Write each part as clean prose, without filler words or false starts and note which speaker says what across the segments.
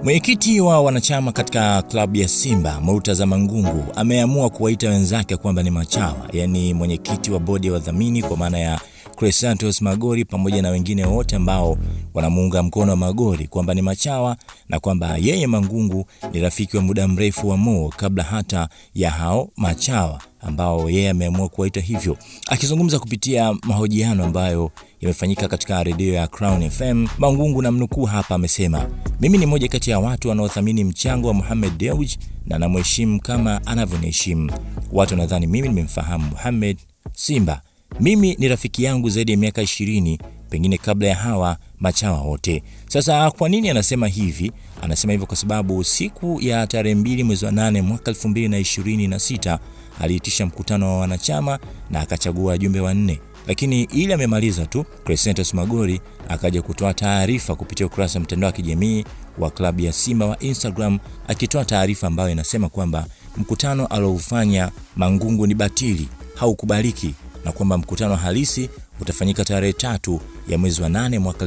Speaker 1: Mwenyekiti wa wanachama katika klabu ya Simba, Murtaza Mangungu, ameamua kuwaita wenzake kwamba ni machawa, yani mwenyekiti wa bodi ya wadhamini kwa maana ya Crescentos Magori pamoja na wengine wote ambao wanamuunga mkono wa Magori kwamba ni machawa, na kwamba yeye Mangungu ni rafiki wa muda mrefu wa Mo kabla hata ya hao machawa ambao yeye ameamua kuwaita hivyo. Akizungumza kupitia mahojiano ambayo yamefanyika katika redio ya Crown FM, Mangungu na mnukuu hapa amesema, "Mimi ni moja kati ya watu wanaothamini mchango wa Mohamed Dewji na namheshimu kama anavyoniheshimu. Watu nadhani mimi nimemfahamu Mohamed Simba. Mimi ni rafiki yangu zaidi ya miaka 20, pengine kabla ya hawa machawa wote." Sasa kwa nini anasema hivi? Anasema hivyo kwa sababu siku ya tarehe 2 mwezi wa 8 mwaka 2026 aliitisha mkutano wa wanachama na akachagua wajumbe wanne. Lakini ili amemaliza tu, Crescentos Magori akaja kutoa taarifa kupitia ukurasa wa mtandao wa kijamii wa klabu ya Simba wa Instagram, akitoa taarifa ambayo inasema kwamba mkutano aliofanya Mangungu ni batili, haukubaliki, na kwamba mkutano halisi utafanyika tarehe 3 ya mwezi wa 8 mwaka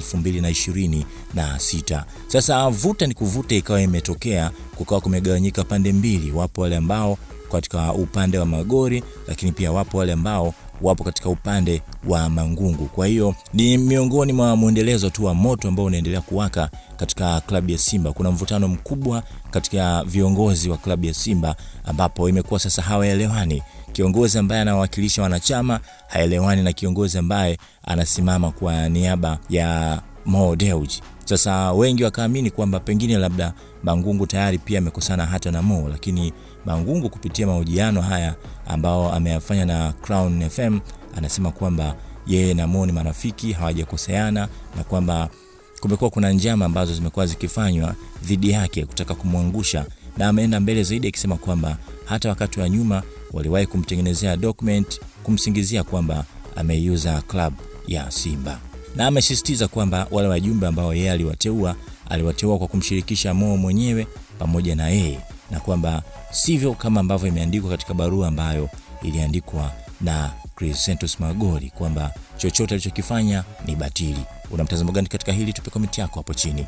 Speaker 1: 2026. Sasa vuta ni kuvuta ikawa imetokea, kukawa kumegawanyika pande mbili. Wapo wale ambao katika upande wa Magori, lakini pia wapo wale ambao wapo katika upande wa Mangungu. Kwa hiyo ni miongoni mwa muendelezo tu wa moto ambao unaendelea kuwaka katika klabu ya Simba. Kuna mvutano mkubwa katika viongozi wa klabu ya Simba ambapo imekuwa sasa hawaelewani. Kiongozi ambaye anawakilisha wanachama haelewani na kiongozi ambaye anasimama kwa niaba ya Mo Dewji. Sasa wengi wakaamini kwamba pengine labda Mangungu tayari pia amekosana hata na Mo, lakini Mangungu kupitia mahojiano haya ambao ameyafanya na Crown FM anasema kwamba yeye na Mo ni marafiki, hawajakoseana, na kwamba kumekuwa kuna njama ambazo zimekuwa zikifanywa dhidi yake kutaka kumwangusha, na ameenda mbele zaidi akisema kwamba hata wakati wa nyuma waliwahi kumtengenezea document kumsingizia kwamba ameiuza club ya Simba. Na amesisitiza kwamba wale wajumbe ambao yeye aliwateua kwa kumshirikisha Mo mwenyewe pamoja na yeye, na kwamba sivyo kama ambavyo imeandikwa katika barua ambayo iliandikwa na Crescentos Magori kwamba chochote alichokifanya ni batili. Una mtazamo gani katika hili? Tupe comment yako hapo chini.